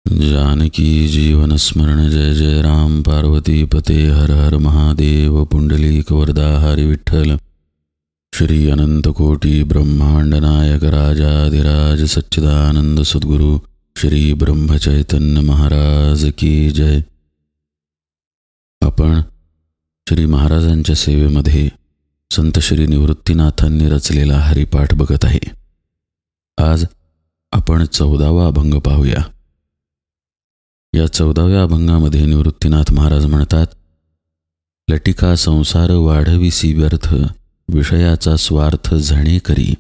जानकी जीवन स्मरण जय जय राम पार्वती पते हर हर महादेव पुंडलिक वरदा हरि विठ्ठल श्री अनंत कोटी ब्रह्मांड नायक राजाधिराज सच्चिदानंद सद्गुरु श्री ब्रह्मचैतन्य महाराज की जय। आपण श्री महाराजांच्या सेवेमध्ये संत श्री निवृत्तीनाथांनी रचलेला हरिपाठ बघत आहे। आज आपण 14वा अभंग पाहूया। या 14व्या अभंगामध्ये निवृत्तीनाथ महाराज म्हणतात, लटिका संसार वाढविसी व्यर्थ विषयाचा स्वार्थ झणे करी,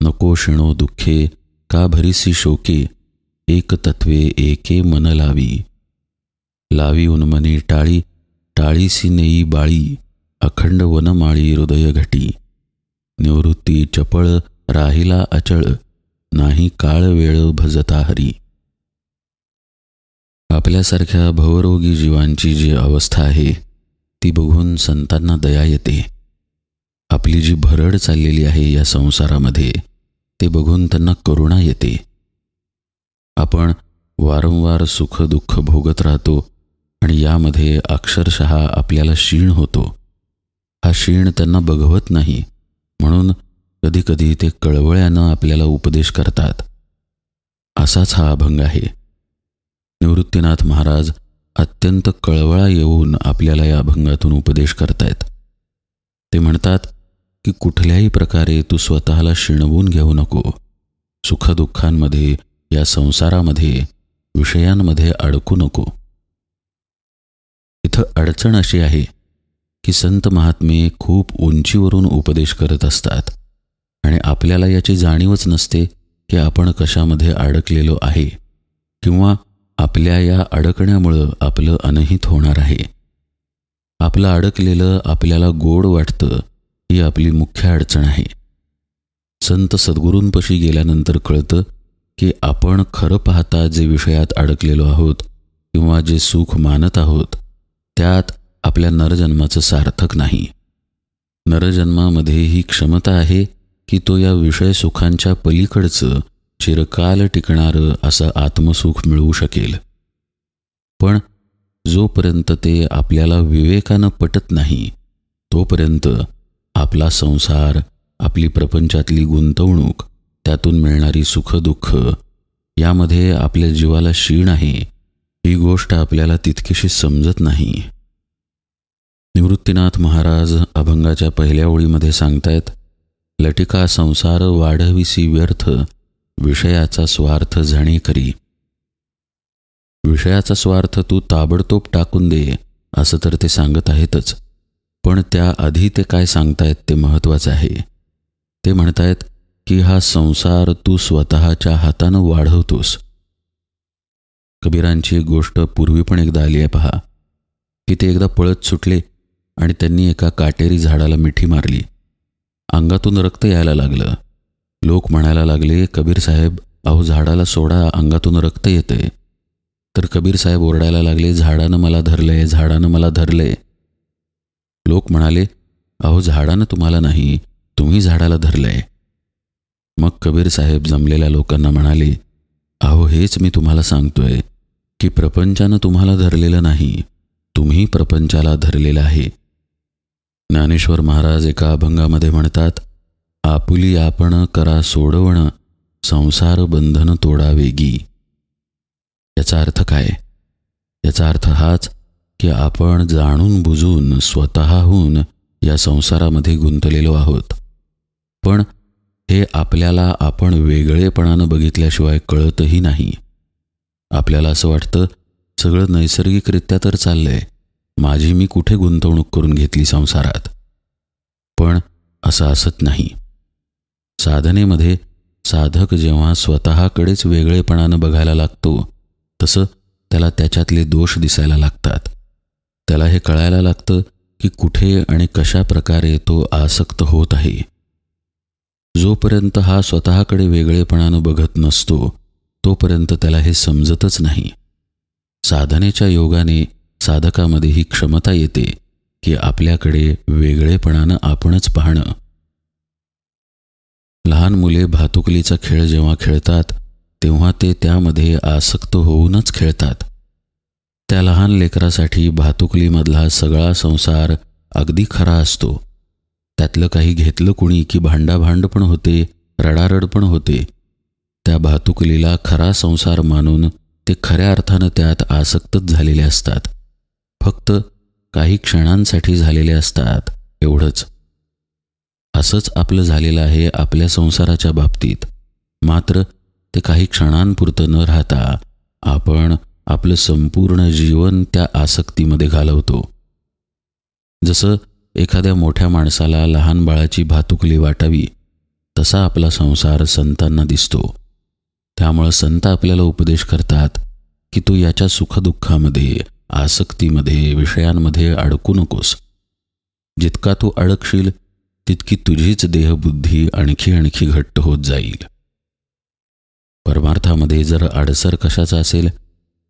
नको शिणो दुःखे का भरिसी शोके, एक तत्वे एके मन लावी, लावी उन्मनी टाळी टाळीसी नेई बाळी, अखंड वनमाळी हृदय घटी, निवृत्ती चपळ राहिला अचळ, नाही काळ वेळ भजता हरी। आपल्यासारख्या भवरोगी जीवांची जी अवस्था आहे ती बघून संतांना दया येते। आपली जी भरड चाललेली आहे या संसारामध्ये ते बघून त्यांना करुणा येते। आपण वारंवार सुख दुःख भोगत राहतो आणि यामध्ये अक्षरशः आपल्याला क्षीण होतो। हा क्षीण त्यांना बघवत नाही, म्हणून कधीकधी ते कळवळ्यानं आपल्याला उपदेश करतात। असाच हा अभंग आहे। निवृत्तीनाथ महाराज अत्यंत कळवळा येऊन आपल्याला या अभंगातून उपदेश करतायत। ते म्हणतात की कुठल्याही प्रकारे तू स्वतःला शिणवून घेऊ नको। सुखदुःखांमध्ये या संसारामध्ये विषयांमध्ये अडकू नको। इथं अडचण अशी आहे की संत महात्मे खूप उंचीवरून उपदेश करत असतात आणि आपल्याला याची जाणीवच नसते की आपण कशामध्ये अडकलेलो आहे किंवा आपल्या या अडकण्यामुळं आपलं अनहित होणार आहे। आपलं अडकलेलं आपल्याला गोड वाटतं, ही आपली मुख्य अडचण आहे। संत सद्गुरूंपाशी गेल्यानंतर कळतं की आपण खरं पाहता जे विषयात अडकलेलो आहोत किंवा जे सुख मानत आहोत त्यात आपल्या नरजन्माचं सार्थक नाही। नरजन्मामध्ये ही क्षमता आहे की तो या विषय सुखांच्या पलीकडचं चिरकाल टिकणारं असं आत्मसुख मिळवू शकेल। पण जोपर्यंत ते आपल्याला विवेकानं पटत नाही तोपर्यंत आपला संसार, आपली प्रपंचातली गुंतवणूक, त्यातून मिळणारी सुखदुःख यामध्ये आपल्या जीवाला क्षीण आहे ही गोष्ट आपल्याला तितकीशी समजत नाही। निवृत्तीनाथ महाराज अभंगाच्या पहिल्या ओळीमध्ये सांगतायत, लटिका संसार वाढविसी व्यर्थ विषयाचा स्वार्थ झणे करी। विषयाचा स्वार्थ तू ताबडतोब टाकून दे असं तर ते सांगत आहेतच, पण त्याआधी ते काय सांगतायत ते महत्त्वाचं आहे। ते म्हणतायत की हा संसार तू स्वतःच्या हातानं वाढवतोस। कबीरांची एक गोष्ट पूर्वी पण एकदा आली आहे पहा, की ते एकदा पळत सुटले आणि त्यांनी एका काटेरी झाडाला मिठी मारली। अंगातून रक्त यायला लागलं। लोक म्हणायला लागले, कबीर साहेब अहो झाडाला सोडा, अंगातून रक्त येतंय। तर कबीर साहेब ओरडायला लागले, झाडानं मला धरलंय, झाडानं मला धरलंय। लोक म्हणाले, अहो झाडानं तुम्हाला नाही, तुम्ही झाडाला धरलंय। मग कबीर साहेब जमलेल्या लोकांना म्हणाले, अहो हेच मी तुम्हाला सांगतोय की प्रपंचानं तुम्हाला धरलेलं नाही, तुम्ही प्रपंचाला धरलेलं आहे। ज्ञानेश्वर महाराज एका अभंगामध्ये म्हणतात, आपुली आपण करा सोडवण, संसार बंधन तोडा वेगी। याचा अर्थ काय? याचा अर्थ हाच की आपण जाणून बुजून स्वतःहून या संसारामध्ये गुंतलेलो आहोत, पण हे आपल्याला आपण वेगळेपणानं बघितल्याशिवाय कळतही नाही। आपल्याला असं वाटतं सगळं नैसर्गिकरित्या तर चाललंय, माझी मी कुठे गुंतवणूक करून घेतली संसारात। पण असं असत नाही। साधनेमध्ये साधक जेव्हा स्वतःकडेच वेगळेपणानं बघायला लागतो तसं त्याला त्याच्यातले दोष दिसायला लागतात। त्याला हे कळायला लागतं की कुठे आणि कशा प्रकारे तो आसक्त होत आहे। जोपर्यंत हा स्वतःकडे वेगळेपणानं बघत नसतो तोपर्यंत त्याला हे समजतच नाही। साधनेच्या योगाने साधकामध्ये ही क्षमता येते की आपल्याकडे वेगळेपणानं आपणच पाहणं। लहान मुले भातुकलीचा खेळ जेव्हा खेळतात तेव्हा ते त्यामध्ये आसक्त होऊनच खेळतात. त्या लहान लेकरासाठी भातुकलीमधला सगळा संसार अगदी खरा असतो. त्यातलं काही घेतलं कुणी की भांडाभांड पण होते, रडारड पण होते. त्या भातुकलीला खरा संसार मानून ते खऱ्या अर्थानं त्यात आसक्तच झालेले असतात. फक्त काही क्षणांसाठी झालेले असतात, एवढंच. असंच आपलं झालेलं आहे आपल्या संसाराच्या बाबतीत. मात्र ते काही क्षणांपुरतं न राहता आपण आपलं संपूर्ण जीवन त्या आसक्तीमध्ये घालवतो. जसं एखाद्या मोठ्या माणसाला लहान बाळाची भातुकली वाटावी, तसा आपला संसार संतांना दिसतो. त्यामुळं संत आपल्याला उपदेश करतात की तू याच्या सुखदुःखामध्ये, आसक्तीमध्ये, विषयांमध्ये अडकू नकोस. जितका तू अडकशील तितकी तुझीच देहबुद्धी आणखी आणखी घट्ट होत जाईल. परमार्थामध्ये जर अडसर कशाचा असेल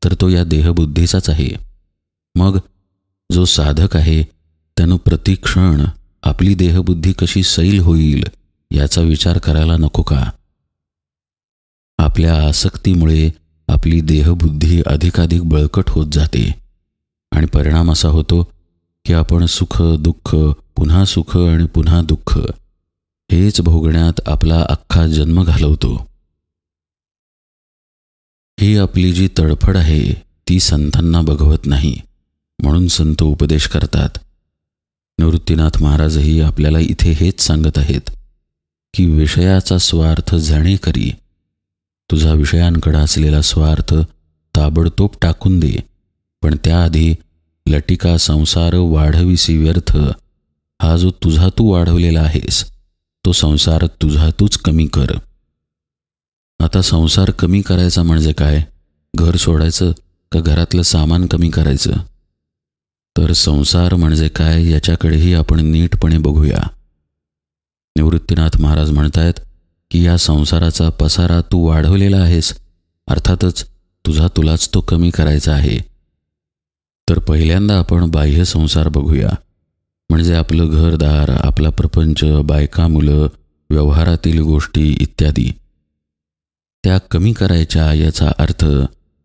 तर तो या देहबुद्धीचाच आहे. मग जो साधक आहे त्यानं प्रतिक्षण आपली देहबुद्धी कशी सैल होईल याचा विचार करायला नको का? आपल्या आसक्तीमुळे आपली देहबुद्धी अधिकाधिक बळकट होत जाते आणि परिणाम असा होतो की आपण सुख दुःख, पुन्हा सुख आणि पुन्हा दुःख हेच भोगण्यात आपला अख्खा जन्म घालवतो. ही आपली जी तडफड आहे ती संतांना बघवत नाही, म्हणून संत उपदेश करतात. निवृत्तीनाथ महाराजही आपल्याला इथे हेच सांगत आहेत की विषयाचा स्वार्थ जाणे करी. तुझा विषयांकडे असलेला स्वार्थ ताबडतोब टाकून दे, पण त्याआधी लटिका संसार वाढविसी व्यर्थ हा जो तुझा तू वाढवलेला आहेस तो संसार तुझा तूच कमी कर. आता संसार कमी करायचा म्हणजे काय? घर सोडायचं का घरातलं सामान कमी करायचं? तर संसार म्हणजे काय याच्याकडेही आपण नीटपणे बघूया. निवृत्तीनाथ महाराज म्हणतायत की या संसाराचा पसारा तू वाढवलेला आहेस, अर्थातच तुझा तुलाच तो कमी करायचा आहे. तर पहिल्यांदा आपण बाह्य संसार बघूया, म्हणजे आपलं घरदार, आपला प्रपंच, बायका, मुलं, व्यवहारातील गोष्टी इत्यादी. त्या कमी करायच्या याचा अर्थ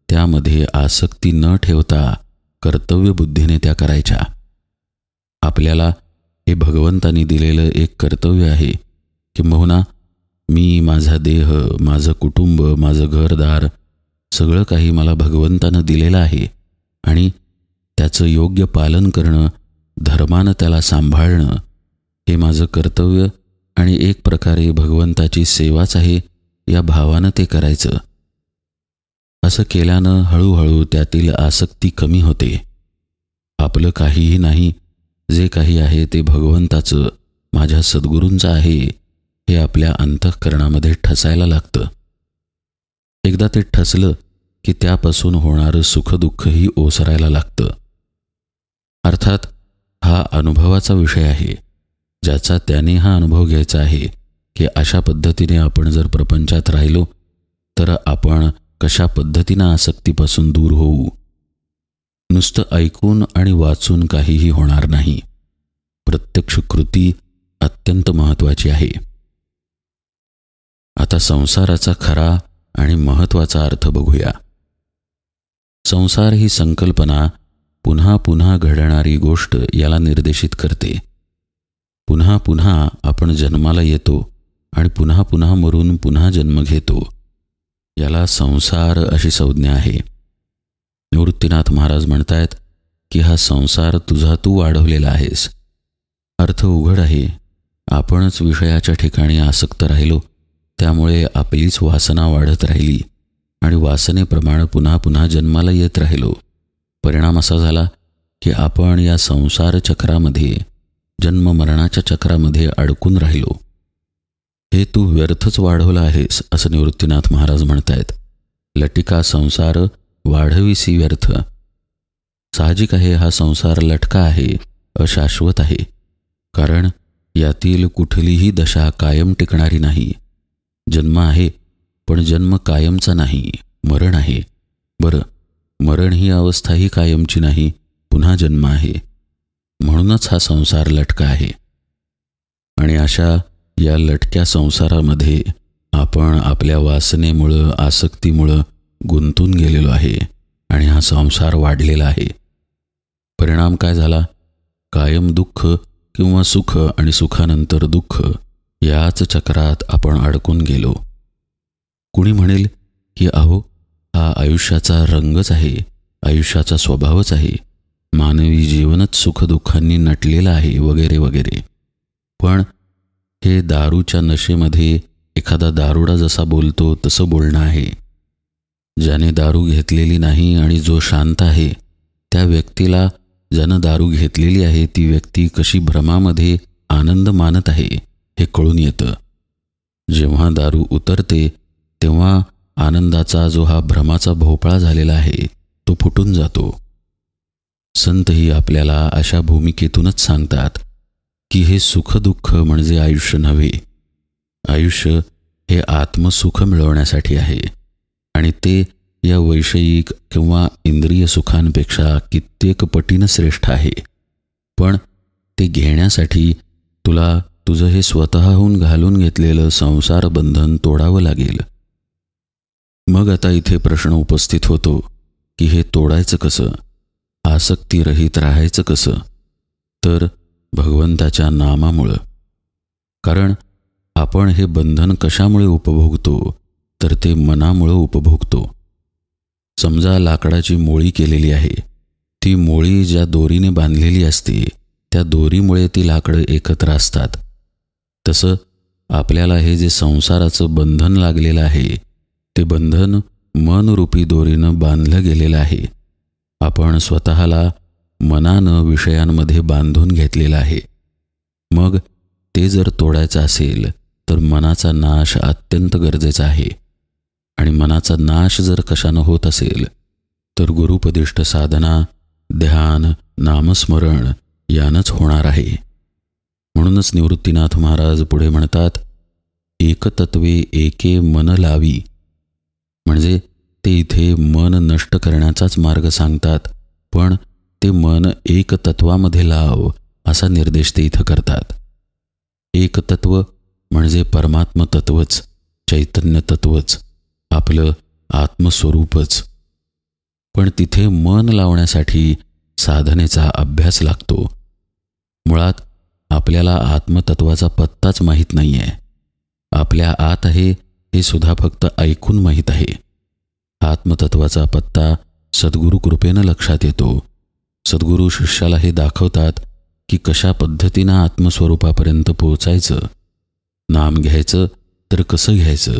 त्यामध्ये आसक्ती न ठेवता कर्तव्यबुद्धीने त्या करायच्या. आपल्याला हे भगवंतांनी दिलेलं एक कर्तव्य आहे किंबहुना मी, माझा देह, माझं कुटुंब, माझं घरदार सगळं काही मला भगवंतानं दिलेलं आहे आणि त्याचं योग्य पालन करणं, धर्मानं त्याला सांभाळणं हे माझं कर्तव्य आणि एक प्रकारे भगवंताची सेवाच आहे या भावानं ते करायचं. असं केल्यानं हळूहळू त्यातील आसक्ती कमी होते. आपलं काहीही नाही, जे काही आहे ते भगवंताचं, माझ्या सद्गुरूंचं आहे हे आपल्या अंतःकरणामध्ये ठसायला लागतं. एकदा ते ठसलं की त्यापासून होणारं सुखदुःखही ओसरायला लागतं. अर्थात हा अनुभवाचा विषय आहे, ज्याचा त्याने हा अनुभव घ्यायचा आहे की अशा पद्धतीने आपण जर प्रपंचात राहिलो तर आपण कशा पद्धतीनं आसक्तीपासून दूर होऊ. नुसतं ऐकून आणि वाचून काहीही होणार नाही. प्रत्यक्ष कृती अत्यंत महत्त्वाची आहे. आता संसाराचा खरा आणि महत्त्वाचा अर्थ बघूया. संसार ही संकल्पना पुन्हा पुन्हा घडणारी गोष्ट याला निर्देशित करते. पुन्हा पुन्हा आपण जन्माला येतो आणि पुन्हा पुन्हा मरून पुन्हा जन्म घेतो. याला संसार अशी संज्ञा आहे. निवृत्तीनाथ महाराज म्हणतायत की हा संसार तुझा तू वाढवलेला आहेस. अर्थ उघड आहे. आपणच विषयाच्या ठिकाणी आसक्त राहिलो, त्यामुळे आपलीच वासना वाढत राहिली आणि वासनेप्रमाणे पुन्हा पुन्हा जन्माला येत राहिलो. परिणाम असा झाला की आपण या संसार चक्रामध्ये, जन्म मरणाच्या चक्रामध्ये अडकून राहिलो. हे तू व्यर्थच वाढवलं आहेस असं निवृत्तीनाथ महाराज म्हणतायत. लटिका संसार वाढविसी व्यर्थ. साहजिक आहे, हा संसार लटका आहे, अशाश्वत आहे. कारण यातील कुठलीही दशा कायम टिकणारी नाही. जन्म आहे, पण जन्म कायमचा नाही, मरण आहे. बरं, मरण ही अवस्थाही कायमची नाही, पुन्हा जन्म आहे. म्हणूनच हा संसार लटका आहे. आणि अशा या लटक्या संसारामध्ये आपण आपल्या वासनेमुळं, आसक्तीमुळं गुंतून गेलेलो आहे आणि हा संसार वाढलेला आहे. परिणाम काय झाला? कायम दुःख किंवा सुख आणि सुखानंतर दुःख याच चक्रात आपण अडकून गेलो. कुणी म्हणेल की अहो, हा आयुष्याचा रंगच आहे, आयुष्याचा स्वभावच आहे, मानवी जीवनच सुखदुःखांनी नटलेलं आहे वगैरे वगैरे. पण हे दारूच्या नशेमध्ये एखादा दारुडा जसा बोलतो तसं बोलणं आहे. ज्याने दारू घेतलेली नाही आणि जो शांत आहे, त्या व्यक्तीला ज्यानं दारू घेतलेली आहे ती व्यक्ती कशी भ्रमामध्ये आनंद मानत आहे हे कळून येतं. जेव्हा दारू उतरते तेव्हा आनंदाचा जो हा भ्रमाचा भोपळा झालेला आहे तो फुटून जातो. संतही आपल्याला अशा भूमिकेतूनच सांगतात की हे सुखदुःख म्हणजे आयुष्य नव्हे. आयुष्य हे आत्मसुख मिळवण्यासाठी आहे आणि ते या वैषयिक किंवा इंद्रिय सुखांपेक्षा कित्येक पटीनं श्रेष्ठ आहे. पण ते घेण्यासाठी तुला तुझं हे स्वतःहून घालून घेतलेलं संसार बंधन तोडावं लागेल. मग आता इथे प्रश्न उपस्थित होतो की हे तोडायचं कसं? आसक्तीरहित राहायचं कसं? तर भगवंताच्या नामामुळं. कारण आपण हे बंधन कशामुळे उपभोगतो? तर ते मनामुळं उपभोगतो. समजा लाकडाची मोळी केलेली आहे. ती मोळी ज्या दोरीने बांधलेली असते त्या दोरीमुळे ती लाकडं एकत्र असतात. तसं आपल्याला हे जे संसाराचं बंधन लागलेलं आहे ते बंधन मनरूपी दोरीनं बांधलं गेलेलं आहे. आपण स्वतःला मनानं विषयांमध्ये बांधून घेतलेलं आहे. मग ते जर तोडायचं असेल तर मनाचा नाश अत्यंत गरजेचा आहे. आणि मनाचा नाश जर कशानं होत असेल तर गुरुपदिष्ट साधना, ध्यान, नामस्मरण यानंच होणार आहे. म्हणूनच निवृत्तीनाथ महाराज पुढे म्हणतात, एकतत्वे एके मन लावी. म्हणजे ते इथे मन नष्ट करण्याचाच मार्ग सांगतात, पण ते मन एकतत्वामध्ये लाव असा निर्देश ते इथं करतात. एकतत्व म्हणजे परमात्म तत्वच, चैतन्य तत्वच, आपलं आत्मस्वरूपच. पण तिथे मन लावण्यासाठी साधनेचा अभ्यास लागतो. मुळात आपल्याला आत्मतत्वाचा पत्ताच माहीत नाही आहे. आपल्या आत आहे हे सुद्धा फक्त ऐकून माहीत आहे. आत्मतत्वाचा पत्ता सद्गुरू कृपेनं लक्षात येतो. सद्गुरू शिष्याला हे दाखवतात की कशा पद्धतीनं आत्मस्वरूपापर्यंत पोहोचायचं. नाम घ्यायचं तर कसं घ्यायचं,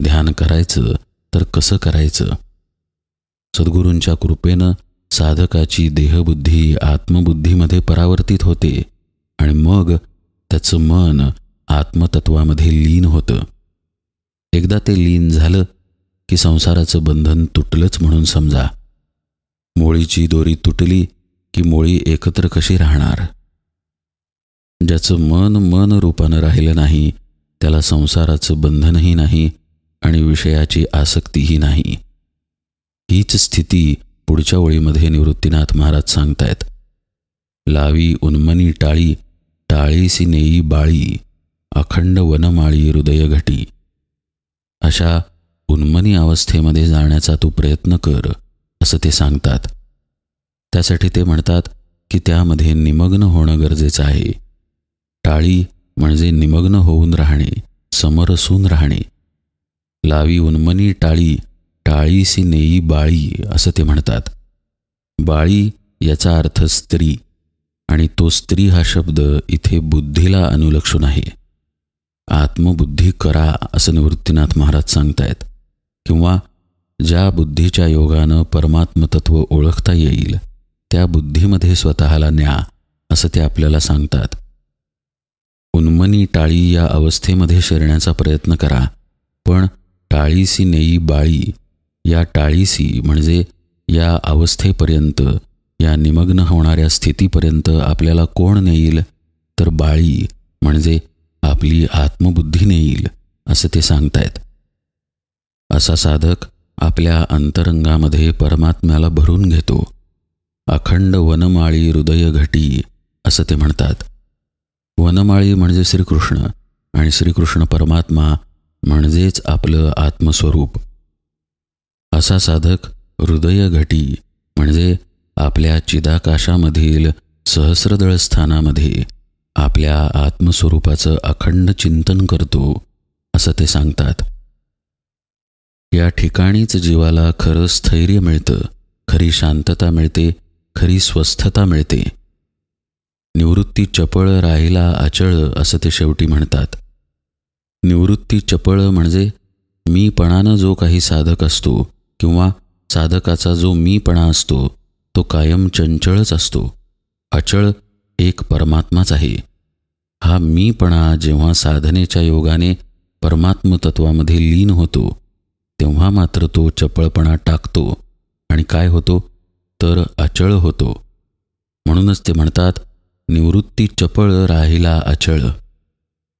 ध्यान करायचं तर कसं करायचं. सद्गुरूंच्या कृपेनं साधकाची देहबुद्धी आत्मबुद्धीमध्ये परावर्तित होते आणि मग त्याचं मन आत्मतत्वामध्ये लीन होतं. एकदा ते लीन झालं की संसाराचं बंधन तुटलंच म्हणून समजा. मोळीची दोरी तुटली की मोळी एकत्र कशी राहणार? ज्याचं मन रूपानं राहिलं नाही त्याला संसाराचं बंधनही नाही आणि विषयाची आसक्तीही नाही. हीच स्थिती पुढच्या ओळीमध्ये निवृत्तीनाथ महाराज सांगतायत. लावी उन्मनी टाळी, टाळीसी नेई बाळी, अखंड वनमाळी हृदय घटी. अशा उन्मनी अवस्थेमध्ये जाण्याचा तू प्रयत्न कर असं ते सांगतात. त्यासाठी ते म्हणतात की त्यामध्ये निमग्न होणं गरजेचं आहे. टाळी म्हणजे निमग्न होऊन राहणे, समरसून राहणे. लावी उन्मनी टाळी, टाळीसी नेई बाळी असं ते म्हणतात. बाळी याचा अर्थ स्त्री आणि तो स्त्री हा शब्द इथे बुद्धीला अनुलक्षून आहे. आत्मबुद्धी करा असं निवृत्तीनाथ महाराज सांगतायत. किंवा ज्या बुद्धीच्या योगानं परमात्मतत्व ओळखता येईल त्या बुद्धीमध्ये स्वतःला न्या असं ते आपल्याला सांगतात. उन्मनी टाळी या अवस्थेमध्ये शिरण्याचा प्रयत्न करा, पण टाळीसी नेई बाळी या टाळीसी म्हणजे या अवस्थेपर्यंत, या निमग्न होणाऱ्या स्थितीपर्यंत आपल्याला कोण नेईल? तर बाळी म्हणजे आपली आत्मबुद्धी नेईल असं ते सांगतायत. असा साधक आपल्या अंतरंगामध्ये परमात्म्याला भरून घेतो. अखंड वनमाळी हृदय घटी असं ते म्हणतात. वनमाळी म्हणजे श्रीकृष्ण आणि श्रीकृष्ण परमात्मा म्हणजेच आपलं आत्मस्वरूप. असा साधक हृदयघटी म्हणजे आपल्या चिदाकाशामधील सहस्रदळ स्थानामध्ये आपल्या आत्मस्वरूपाचं अखंड चिंतन करतो, असं ते सांगतात. या ठिकाणीच जीवाला खरं स्थैर्य मिळतं, खरी शांतता मिळते, खरी स्वस्थता मिळते. निवृत्ती चपळ राहिला अचळ, असं ते शेवटी म्हणतात. निवृत्ती चपळ म्हणजे मीपणानं जो काही साधक असतो किंवा साधकाचा जो मीपणा असतो तो कायम चंचळच असतो. अचळ एक परमात्माच आहे. हा मीपणा जेव्हा साधनेच्या योगाने परमात्मतत्वामध्ये लीन होतो तेव्हा मात्र तो चपळपणा टाकतो आणि काय होतो तर अचळ होतो. म्हणूनच ते म्हणतात, निवृत्ती चपळ राहिला अचळ.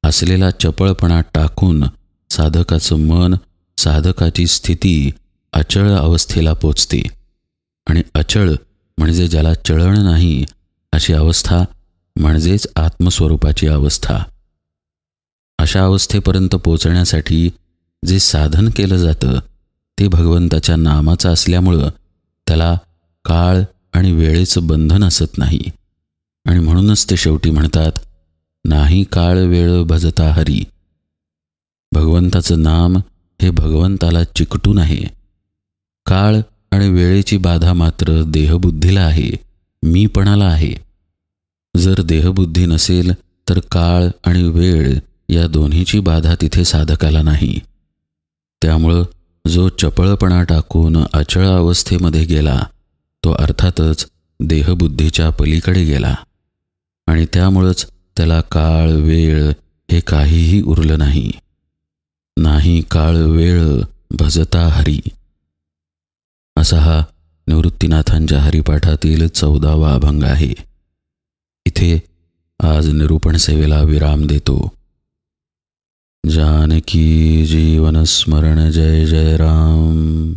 असलेला चपळपणा टाकून साधकाचं मन, साधकाची स्थिती अचळ अवस्थेला पोचते. आणि अचळ म्हणजे ज्याला चळण नाही अशी अवस्था म्हणजेच आत्मस्वरूपाची अवस्था. अशा अवस्थेपर्यंत पोचण्यासाठी जे साधन केलं जातं ते भगवंताच्या नामाचं असल्यामुळं त्याला काळ आणि वेळेचं बंधन असत नाही. आणि म्हणूनच ते शेवटी म्हणतात, नाही काळ वेळ भजता हरी. भगवंताचं नाम हे भगवंताला चिकटून आहे. काळ आणि वेळेची बाधा मात्र देहबुद्धीला आहे, मीपणाला आहे. जर देहबुद्धी नसेल तर काळ आणि वेळ या दोन्हीची बाधा तिथे साधकाला नाही. त्यामुळं जो चपळपणा टाकून अचळ अवस्थेमध्ये गेला तो अर्थातच देहबुद्धीच्या पलीकडे गेला आणि त्यामुळंच त्याला काळ वेळ हे काहीही उरलं नाही. नाही काळ वेळ भजता हरी. असा हा निवृत्तीनाथांच्या हरिपाठातील 14वा अभंग आहे. इथे आज निरूपण सेवेला विराम देतो. जानकी जीवन स्मरण जय जय राम.